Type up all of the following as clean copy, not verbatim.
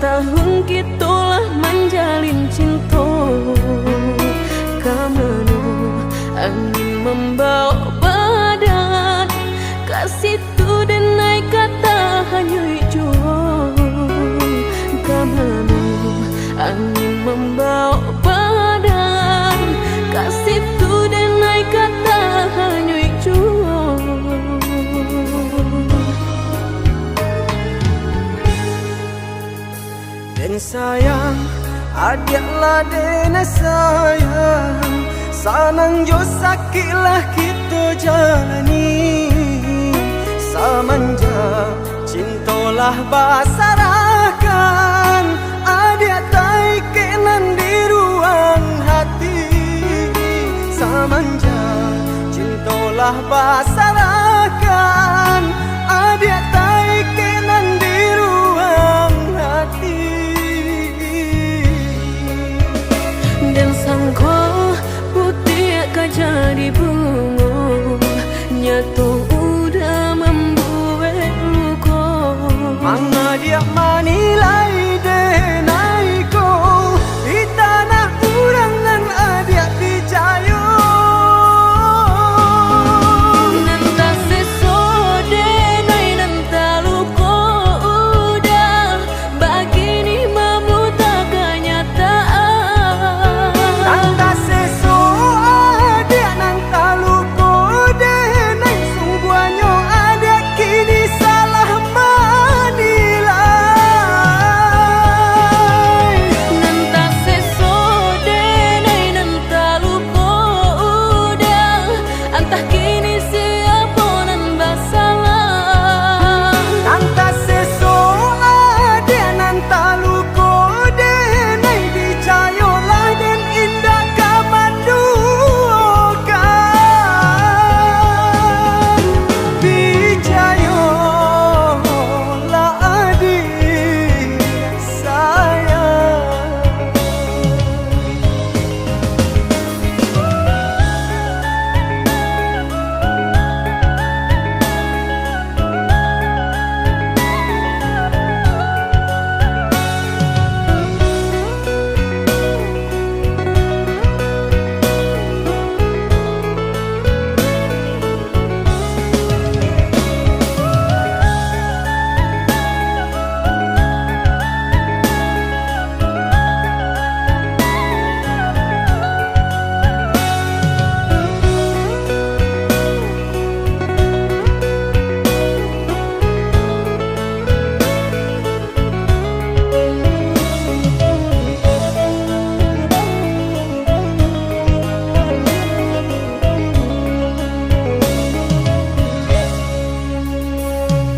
tahun kitulah menjalin cinta. Kamanu angin membawa badan, kasih tu dan naik kata hanya hijau. Kamanu angin membawa badan, kasih tu dan naik kata hanya hijau. Dan sayang, adiaklah dena sayang, sanang jo sakitlah kita jalani. Samanja cintolah basarakan, adiak tai kenan di ruang hati. Samanja cintolah basarakan, adiak tai kenan di ruang hati. Dan sangko putih akan jadi bunga, nyatu udah membuat luka. Manga dia manilai denai ko, di tanah urangan adiak picayo. Nanta sesode nai nanta luka udah, begini memuta kenyataan. Nanta seso adiak nanta luko denai, sungguhnya adiak kini salah manilai. Nanta sesode nai nanta luka udah, entah kini siapa nan bersalah. Nanta seso adiak nanta luko denai, dicayolah dan indah kamandukan. Dicayolah adik sayang.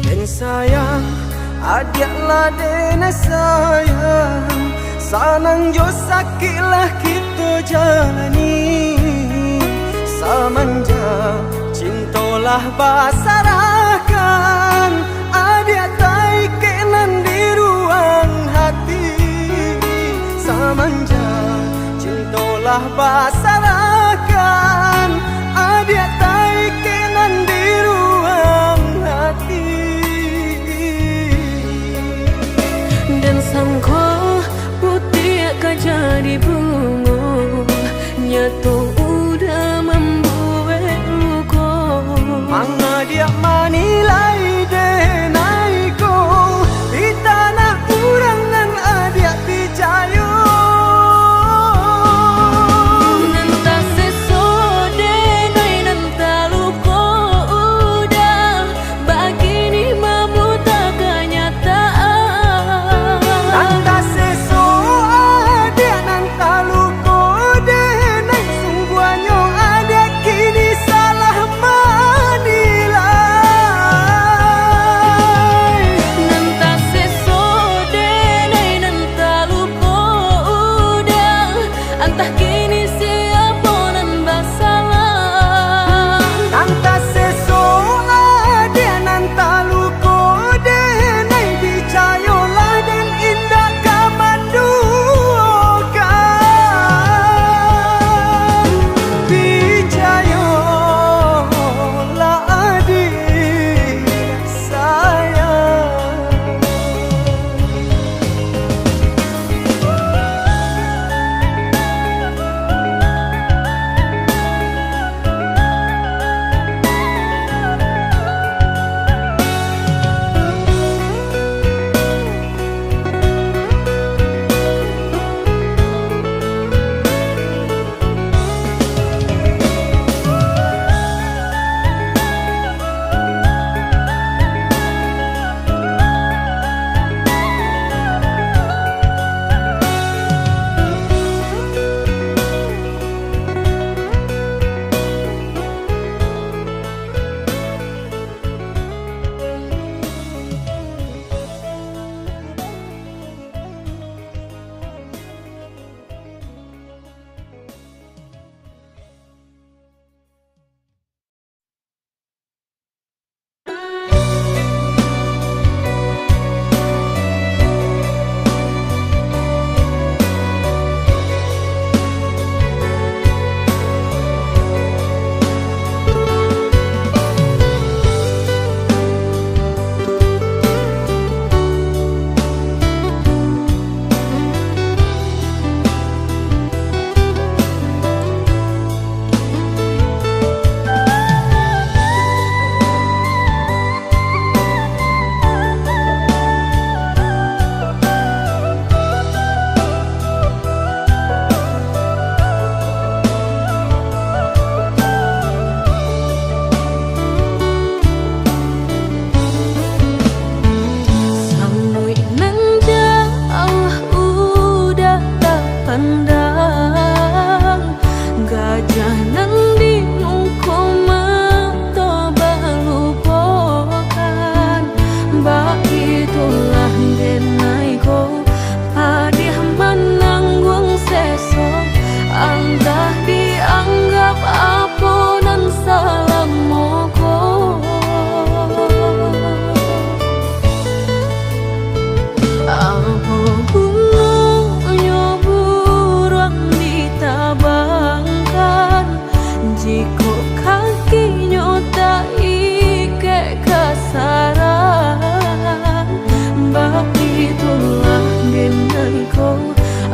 Dan sayang, adiaklah dena sayang, sanang jo sakitlah kita jalani. Samanja cintolah basarakan, adiak tai kenan di ruang hati. Samanja cintolah basarakan, adiak tai kenan di ruang hati. Dan sangko putih akan jadi bunga, nyatu udah membuat luka. Manga dia manilai denai ko, di tanah urangan adiak picayo. Nanta sesode nai nanta luka udah, begini memuta kenyataan. Nanta seso adiak nanta luko denai, sungguhnya adiak kini salah manilai. Nanta sesode nai nanta luka udah, entah kini siapa nan bersalah. Nanta seso adiak nanta luko denai, dicayolah dan indah kamandukan. Dicayolah adik sayang.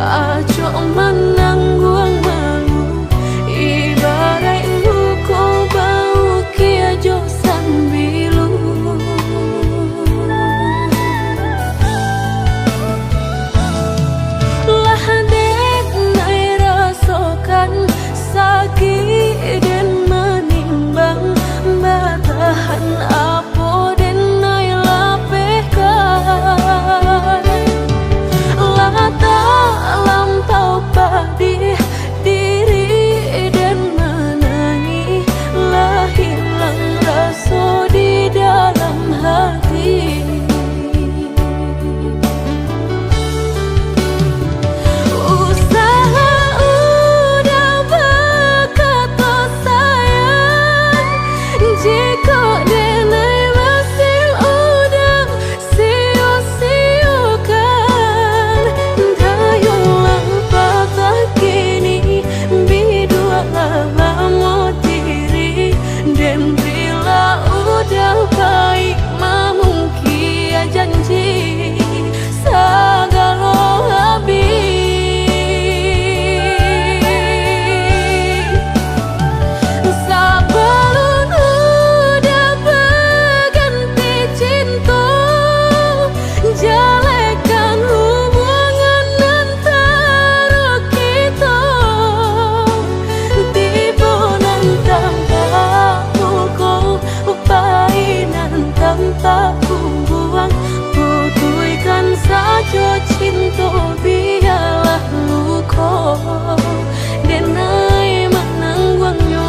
aco menangguang malu ibarat luko bau kia jo sambilu lah dek nai rasakan sakit dan menimbang batahan apa dan nai lapehkan lah tak lampau pedih diri dan menangi lah hilang rasa di dalam hati. Usaha udah berkata sayang jika denai masih udah sia-siakan dayulah patah kini bidua lama diri dan bila udah baik memungkia janji segala habis sebelum udah berganti cinta jalekan hubungan antara kita tiba nantang pukul painan tanpa buang putuikan saja cinta biarlah luka denai menangguangnya.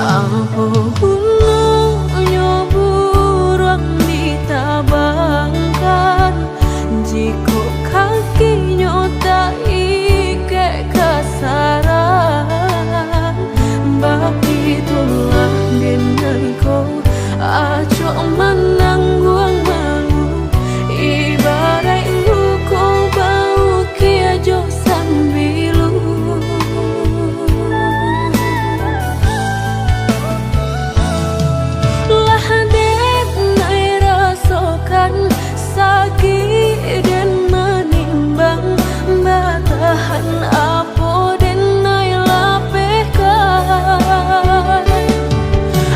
Apapun burung ditabangkan jika kakinya tak ike kasaran bab itulah denaiku acok menangguang malu ibarat luko bau kia jo sambilu sakit dan menimbang batahan apa dan nai lapehkan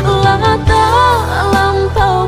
lah tak lampau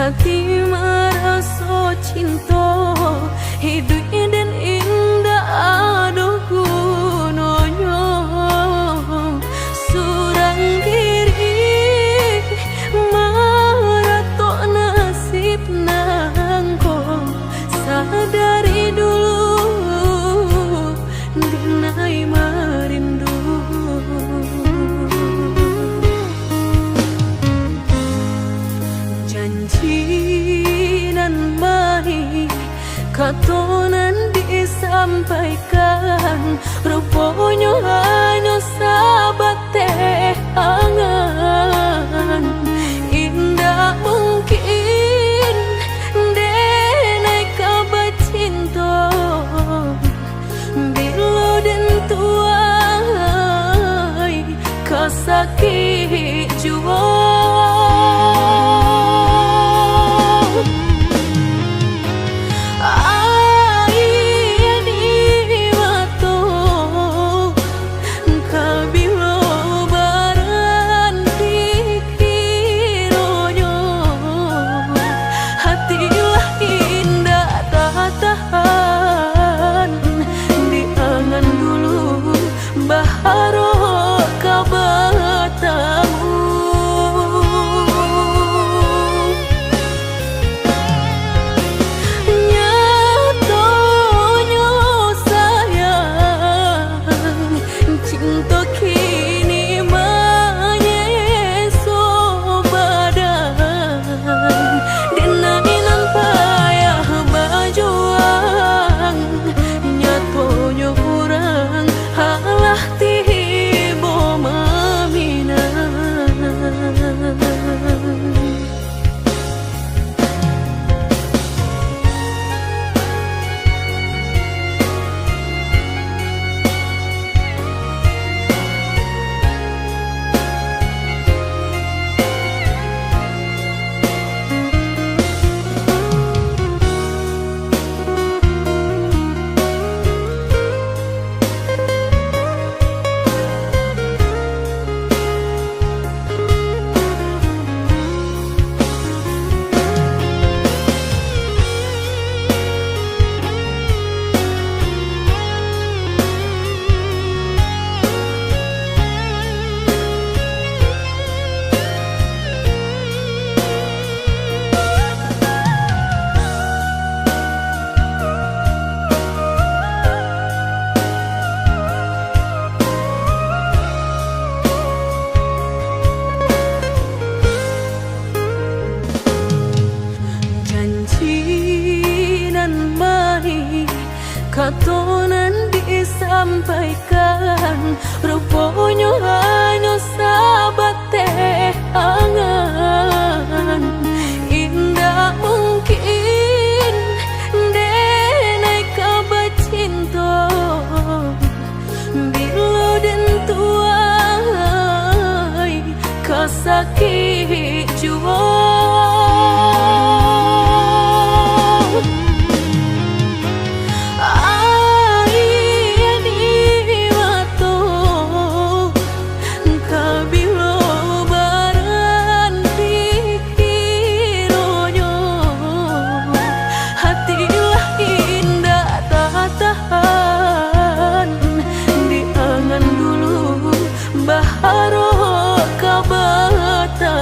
hati merasa cinta hidup dan indah aduh gunanya surang diri maratok nasib nangko sadari dulu dinai merindu janji nan baik katonan disampaikan rupanya hanya sahabat teh angan indah mungkin denai kabar cinta bila dan tuai kasakit jua katonan disampaikan rupanya hanya sahabat teh angan indah mungkin denai kabar cinta bila dan tuai kasakit jua baharo kabata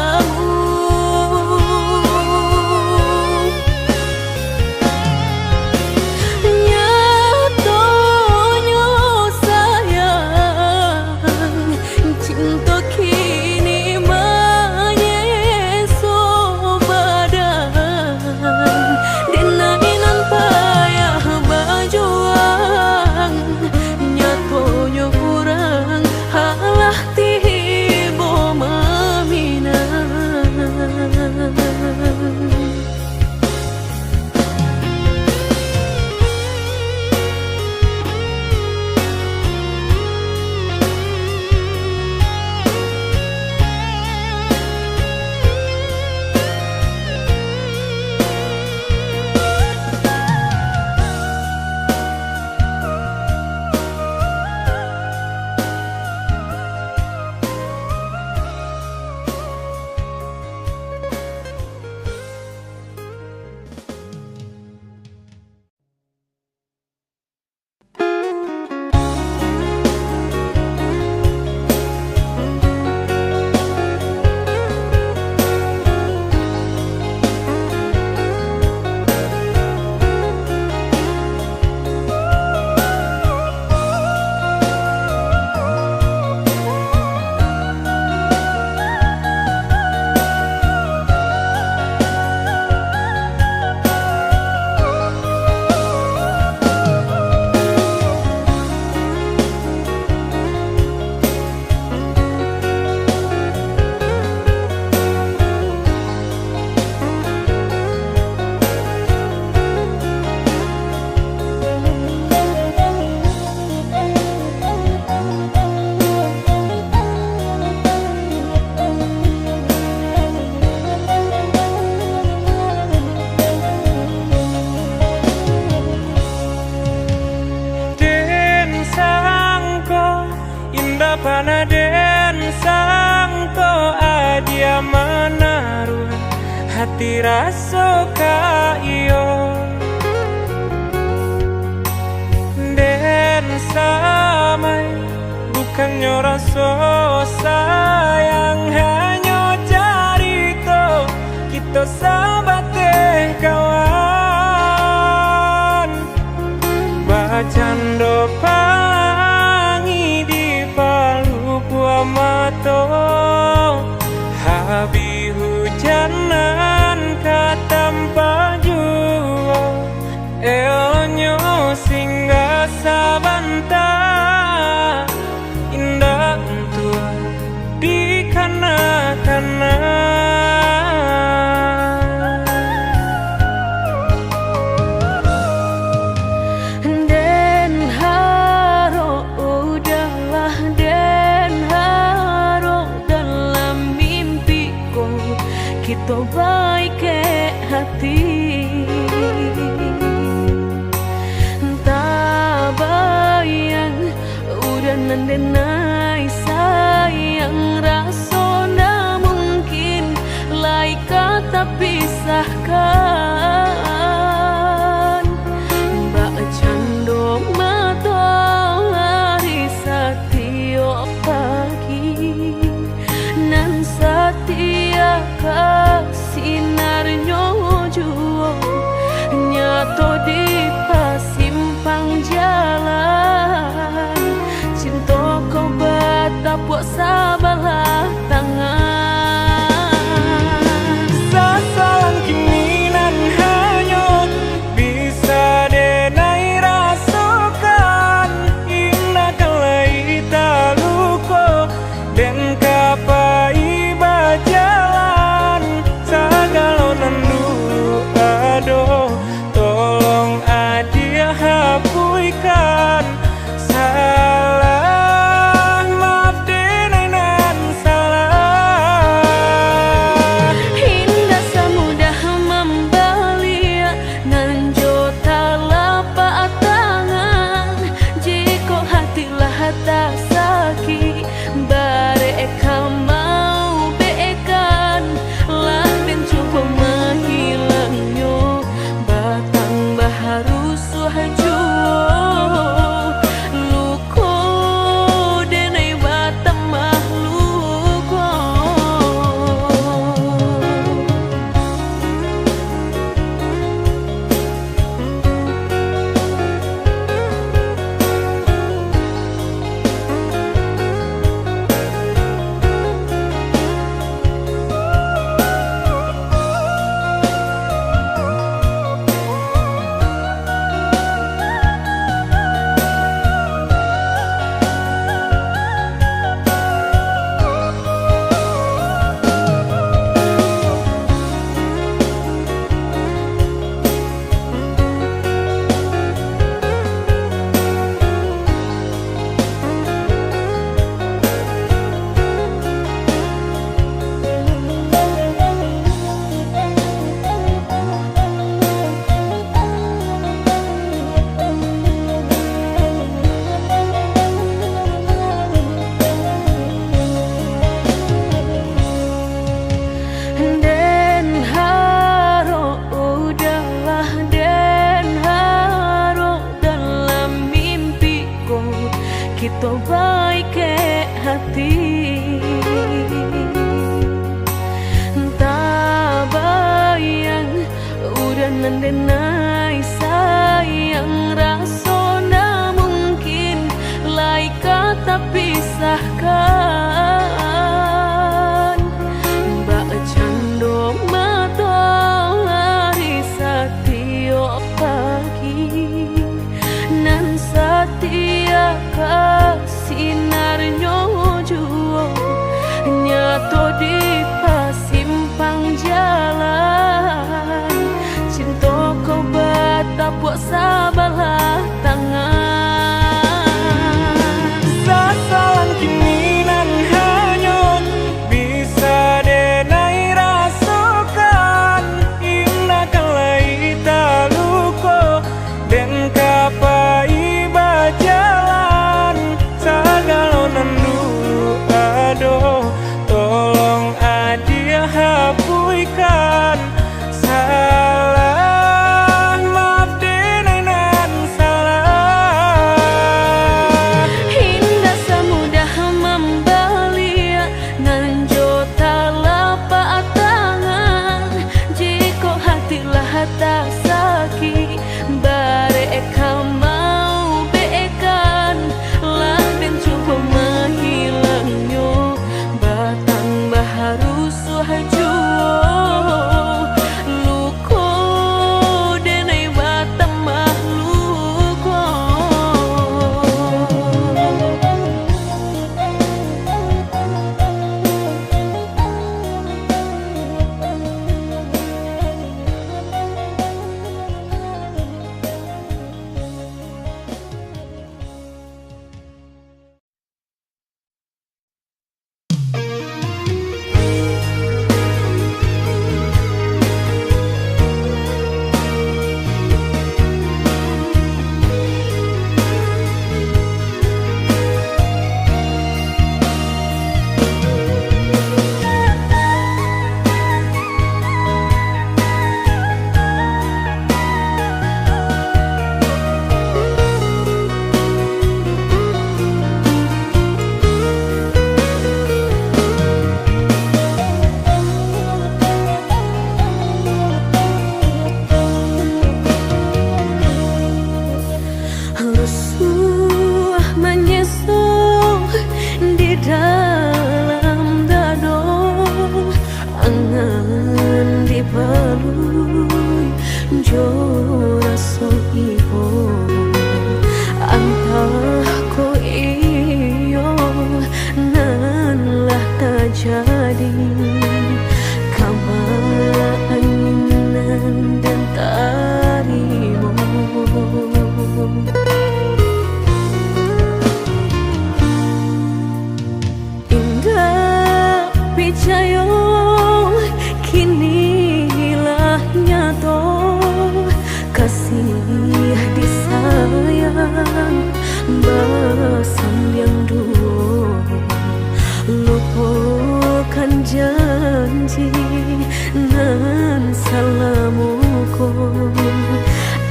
panaden sangko adia menaruh hati rasa ka iyo den samai bukannya rasa sayang hanya carito kita sahabat kawan bacando pangi di palu gua mato habi hujanan katampa jua elonyo singgah sabanta indah tua di kana-kana kita baik ke hati tak bayang udah nandenai sayang rasa ndak mungkin lai kata pisahkan mbak cando matahari setiap pagi nan setia sinarnya juo nyato di pasimpang jalan cinta kau batapuk sabalah tangan sasalan kini nan hanyut bisa denai rasakan indah kalai taluko dan kapai bajalan sagalo nandu ado tolong adia hapuikan salah maaf denai nan salah indah semudah membalia nan jota lapak tangan jika hatilah tak sakit bareka mau bekan latin cukup menghilangnya batang baharu suhajuo luko denai batang mahluko kita baik ke hati tak bayang udah nandenai sayang rasa ndak mungkin lai kata pisahkan mbak cando matahari setiap pagi nan setia sinarnya juo nyato di pasimpang jalan cinta kau batapuk sabalah tangan sasalan kini nan hanyut bisa denai rasakan indah kalai taluko dan kapai bajalan sagalo nandu Basan yang dulu lupakan janji nan salamuku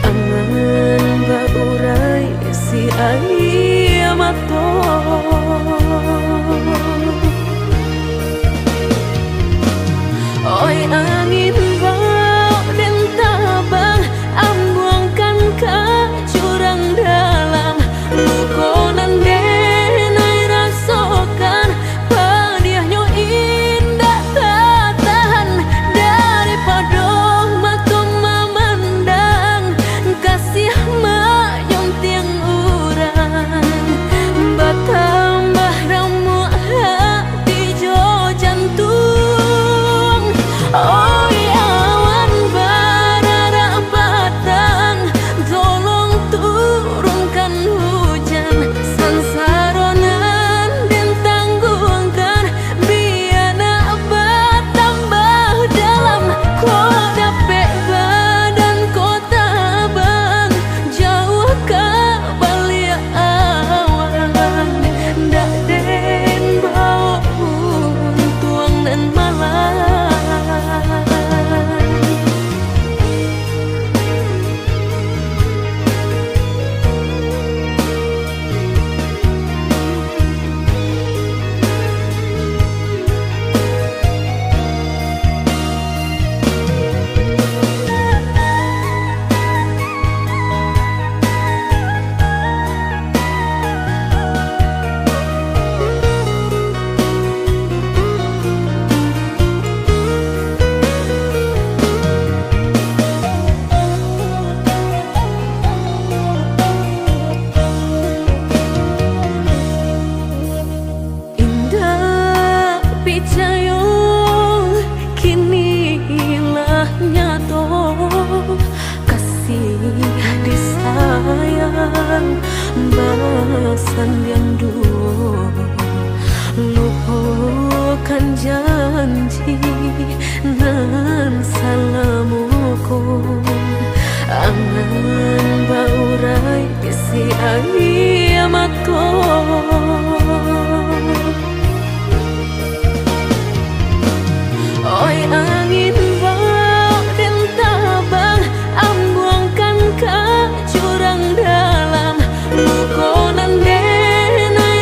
angan baurai si ayamato. Oi angin bau dan tabang ambuangkan ke jurang dalam lukonan denai rasakan padiahnya indah tak tahan daripada mata memandang kasih mayung tiang urang bertambah ramu hati jo jantung. Oi awan barara batang tolong turunkan hujan sansaronan dan tanggungkan biana bertambah dalam kau dapet badan kota bang jauh ke balik awan dak den bau tuang dan malam. Basan yang dulu lupakan janji nan salamuku angan baurai si ayamato. Oi angin bau dan tabang ambuangkan ke jurang dalam lukonan denai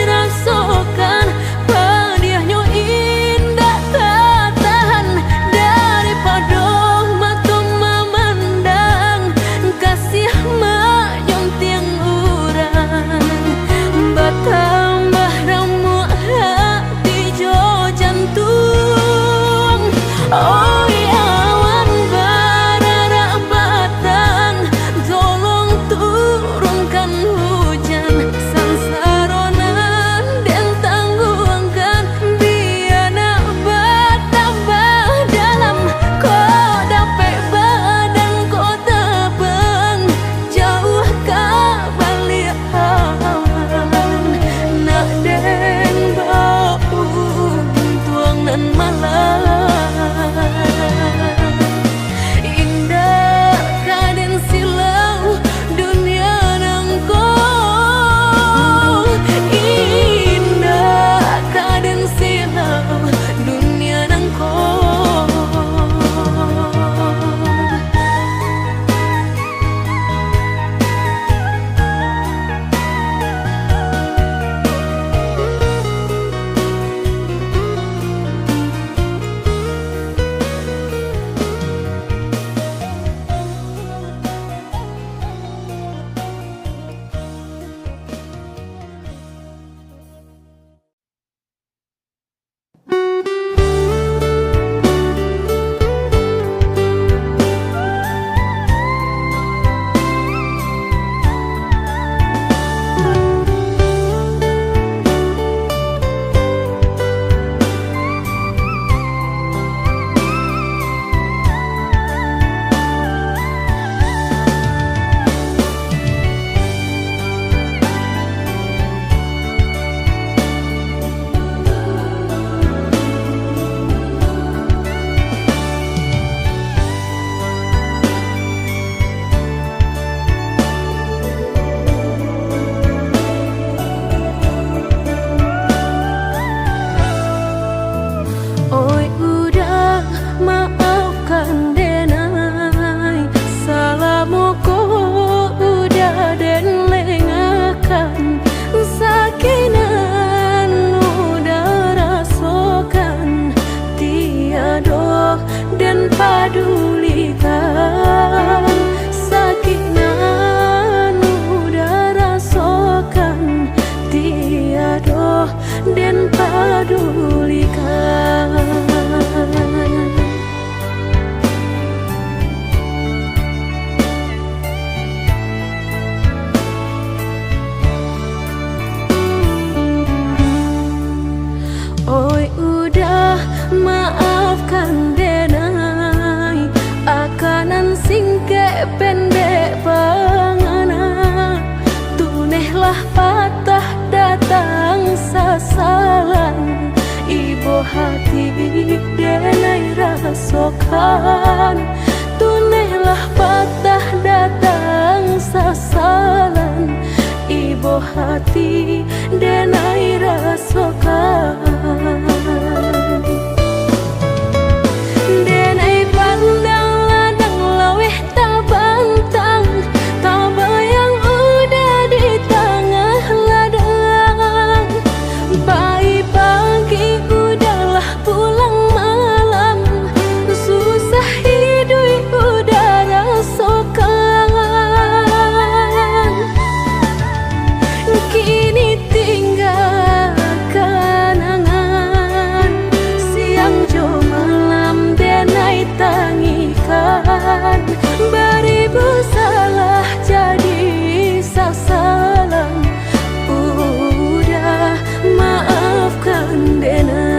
hati denai rasokan, tunailah patah datang sasalan. Ibu hati denai rasokan, denai pandang ladang laweh tak bantang, tak bayang udah di tengah ladang. Bayi pagi udahlah pulang malam, susah hidup udah rasakan. Kini tinggal kenangan, siang jo malam denai tangikan. Beribu salah jadi sasalan, udah maafkan denai.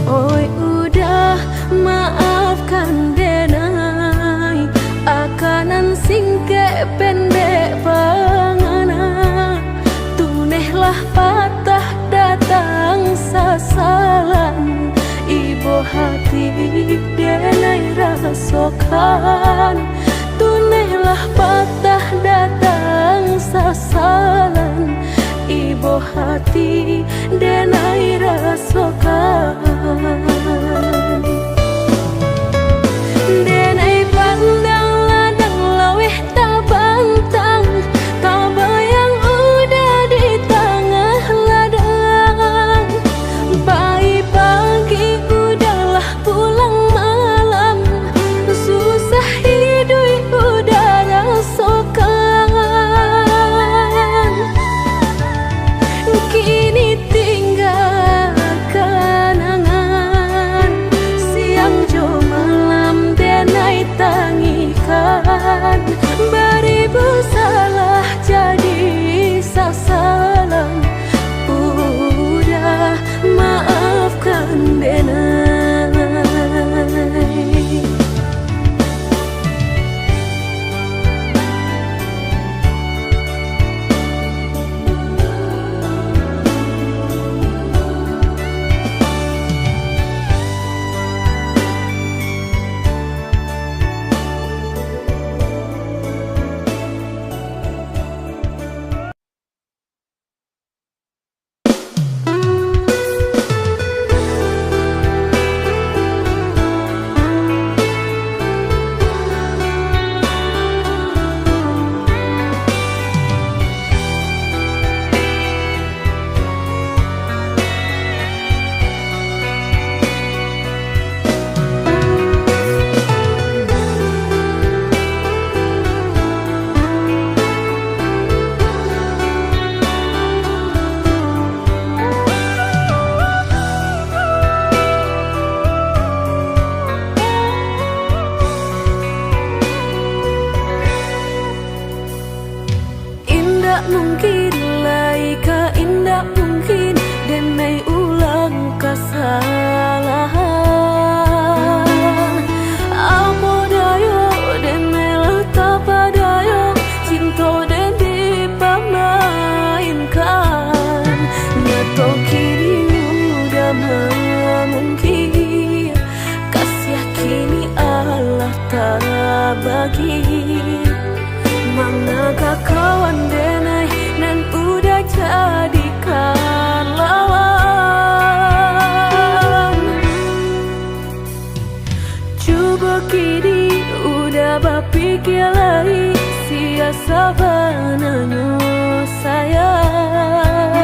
Oi udah maafkan denai, akanan singke pendek pangana. Tunehlah patah datang sasalan, ibu hati denai rasokan. Tunehlah patah datang sasalan, ibu hati denai rasokan. Denai pandang ladang laweh tak bantang, tak bayang udah di tengah ladang. Bayi pagi udahlah pulang malam, susah hidup udah rasakan. Kini tinggal kenangan, siang jo malam denai tangikan. Beribu salah jadi sasalan, udah maafkan denai. Mungkin laika indah mungkin denai ulang kesalahan. Apa dayo denai letak padayo, cinta den dipamainkan. Nyato kini udah mungkin, kasih kini Allah tak bagi. Manakah kawan denai dan udah jadikan lawan. Coba kini udah berpikir lagi, sia sabananya sayang.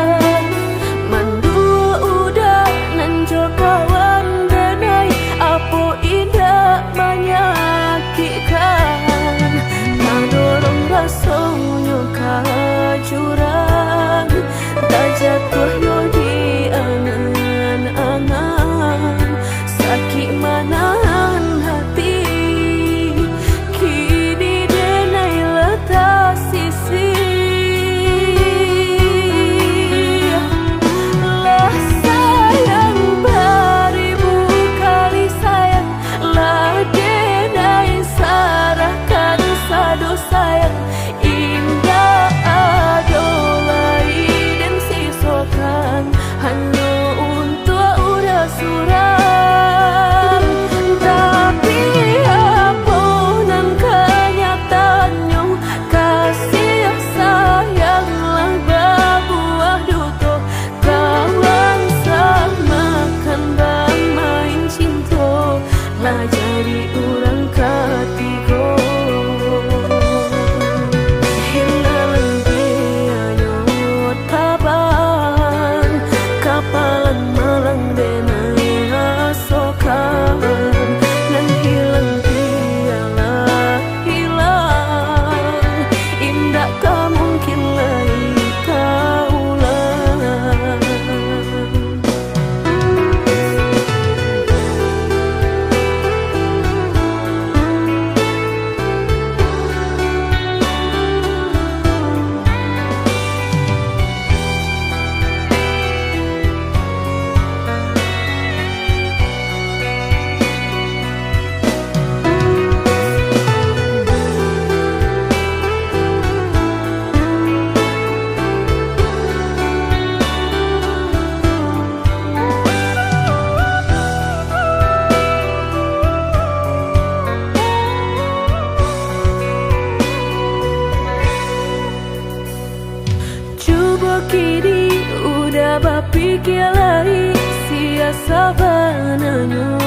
kini udah berpikir lain, siasa bananyo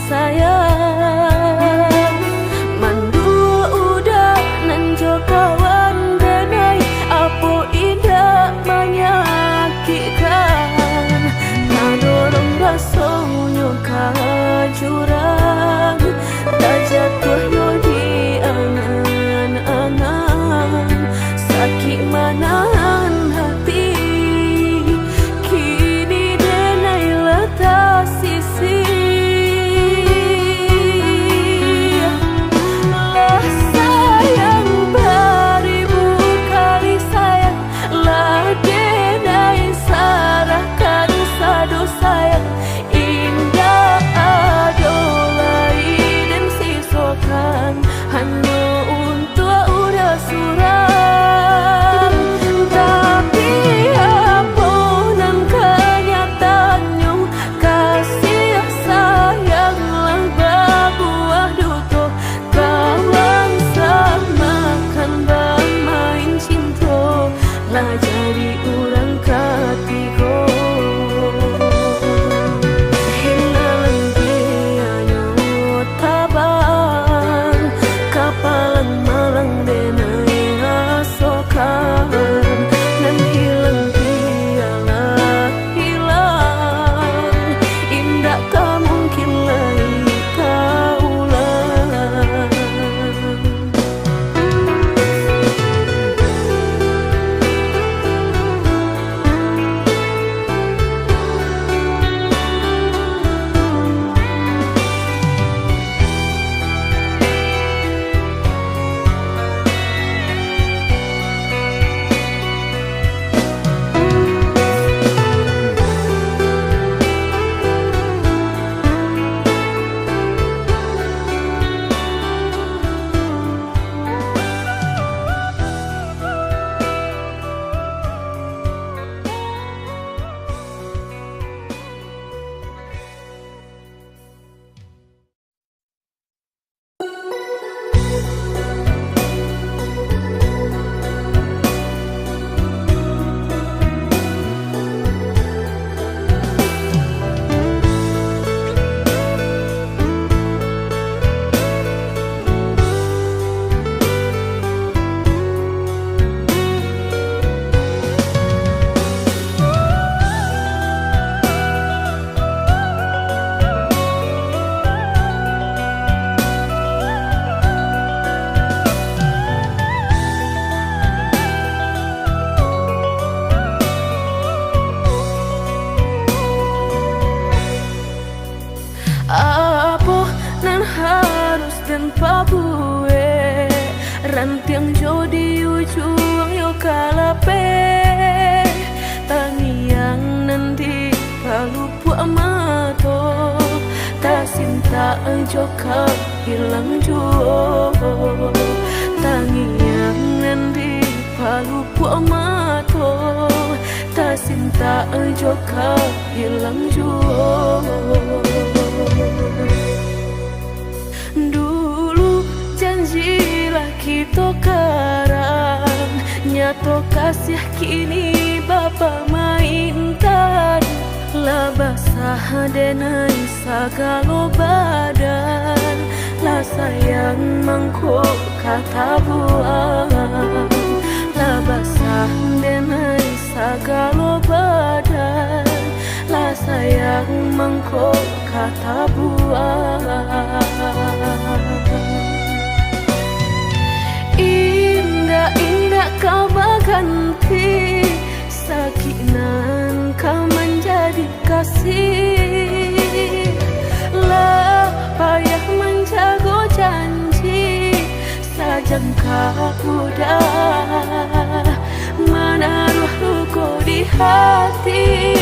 sayang. Mandua udah nanjo kawan denai, apa indah menyakitkan. Nadorong rasonyo kajurang, tak jatuhnya di angan-angan. Sakit manahan hati, kini denai letak sisi. Lah sayang beribu kali sayang, lah denai sarahkan sadu sayang. Indah adolai dan sisokan hanya untuk udah suram. Tapi apa nan kenyataannya, kasih sayang lang berbuah duto. Kawan samakan bermain cinta, lah jadi orang ketiga. Hinalan dianya tabang, kapalan malang denai asokan. Dan hilang dialah hilang, indah tak mungkin lagi kaulang. Apa nan harus dan pabue, rantiang jodi ujung yo kalape. Tangiang nanti palupu amato, tak sinta joka hilang juo. Tangiang nanti palupu amato, tak sinta joka hilang juo. Dulu janjilah kita karang, nyato kasih kini bapa mainkan. Lah basah denai sagalo badan, lah sayang mangkok kata buang. Lah basah denai sagalo badan, lah sayang mangkok kata buang. Indah-indah kau berganti, sakinan kau menjadi kasih. Lah payah menjaga janji, sajangka udah menaruh luka di hati.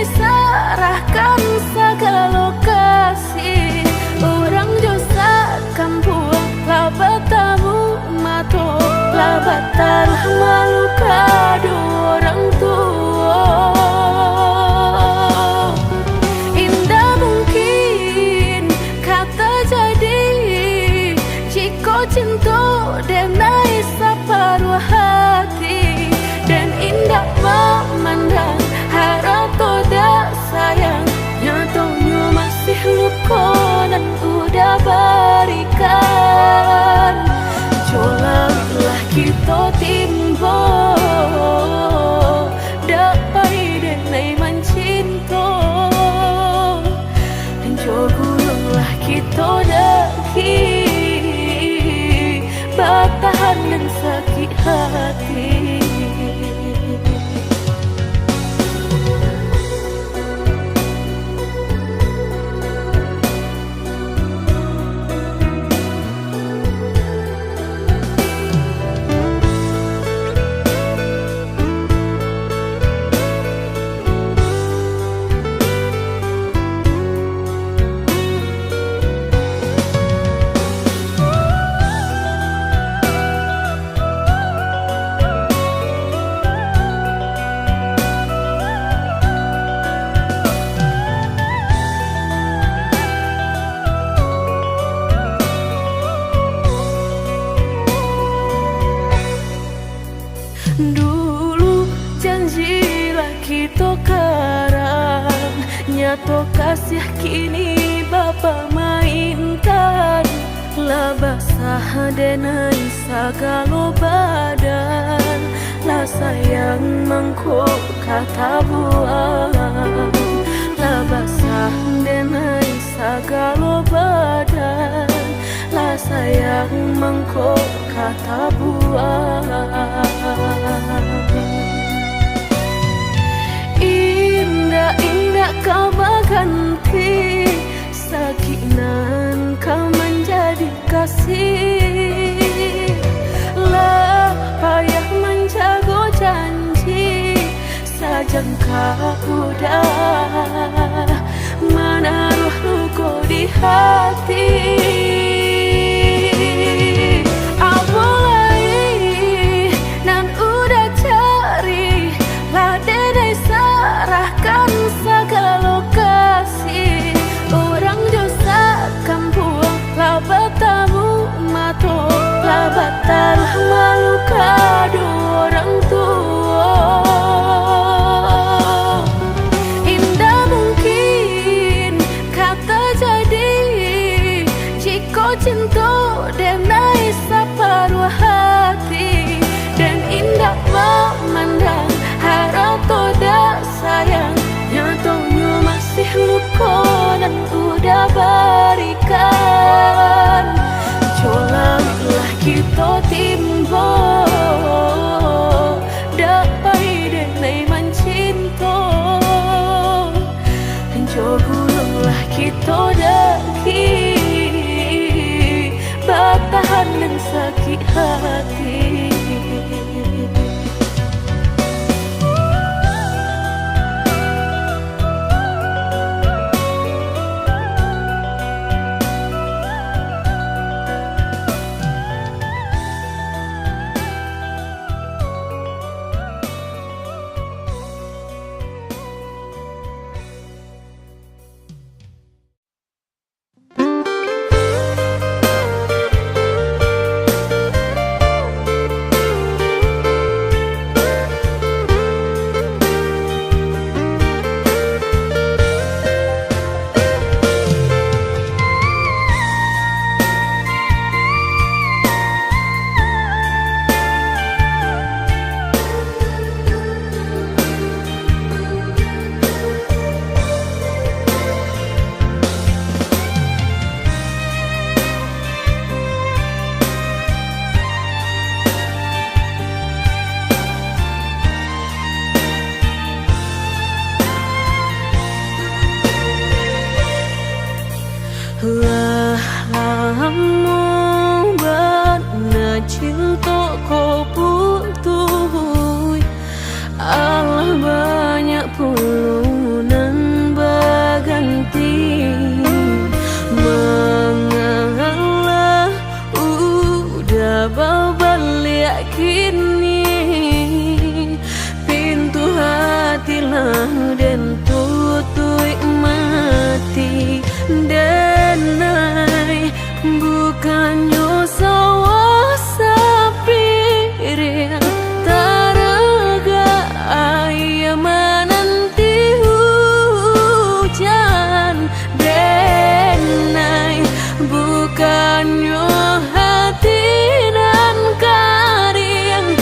Sarahkan segala lokasi, orang josa kampung labat tamu mato, labat tanah malu kado orang tua. Indah mungkin kata jadi dan sakit hati. Dulu janjilah kita karang, nyato kasih kini Bapa mainkan. Lah basah denai sagalo badan, lah sayang mangkuk kata buang. Lah basah denai sagalo badan, lah sayang mangkuk kata buang. Indah-indah kau berganti, sakinan kau menjadi kasih. Lah payah menjaga janji, sajangka udah menaruh luka di hati. Segala kasih orang dosa kampung, lah bertamu mato, lah batal malu kado orang tua. Indah mungkin kata jadi, jika cinta denai separuh hati, dan indah memandang harap toda sayang. Nyatanya masih luka dan udah berikan. Colanglah kita timbo, dapai denai mencinta. Jauhlah kita daki, bertahan dan sakit hati. Lah lama bana cinta kau putus, Allah banyak pulunan berganti. Mengalah udah berbalik kini, pintu hati lah dan tutup mati. Denai bukannya sawah sapir, taraga ayah menanti hujan. Denai bukannya hati dan karing,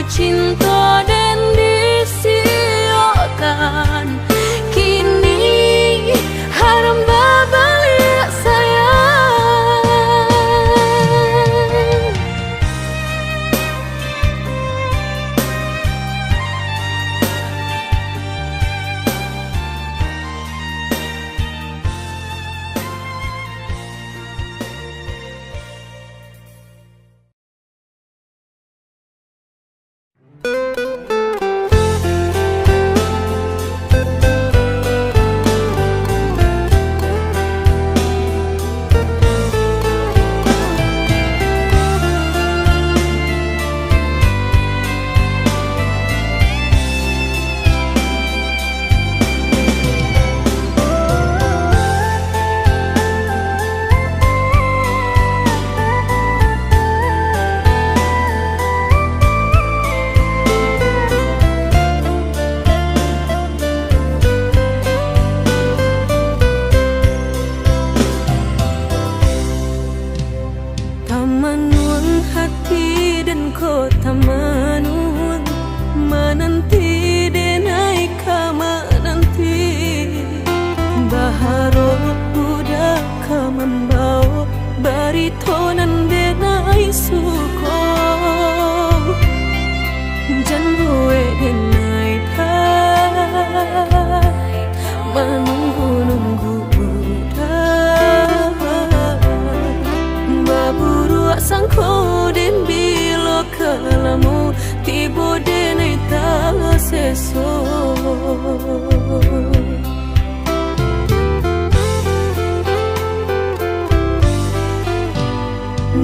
cinta dan disiokan. Kini haram babalik sayang. Tamanun hati dan kota manun menanti denai kama nanti baharo udah kamambau baritonan denai suko janbue denai dah menunggu-nunggu baburu sangko den bilo kalamu tibo denai ta seso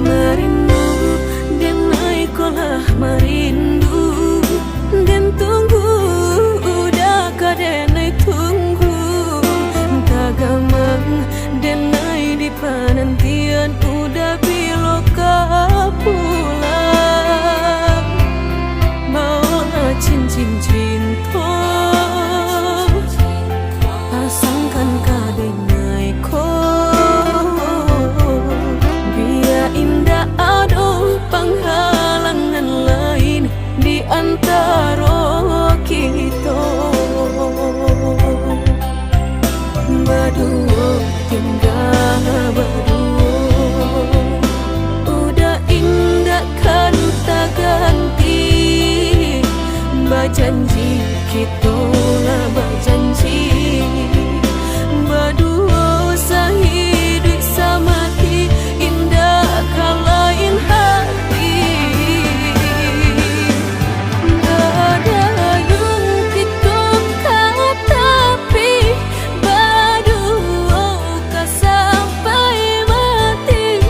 marindu denai kolah marindu den tunggu udah kadenai tunggu tagamang denai di panantian udah biloka pulang bawa cincin cinta pasangkan kadenai ko biar indah ada penghalangan lain di antara kita berdua tinggal berdua udah indah kan tak ganti berjanji kita lah berjanji berdua sehidup semati indah kan lain hati ada yang kita tapi berdua kan sampai mati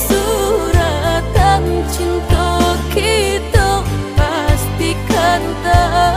suratan cinta kita pastikan tak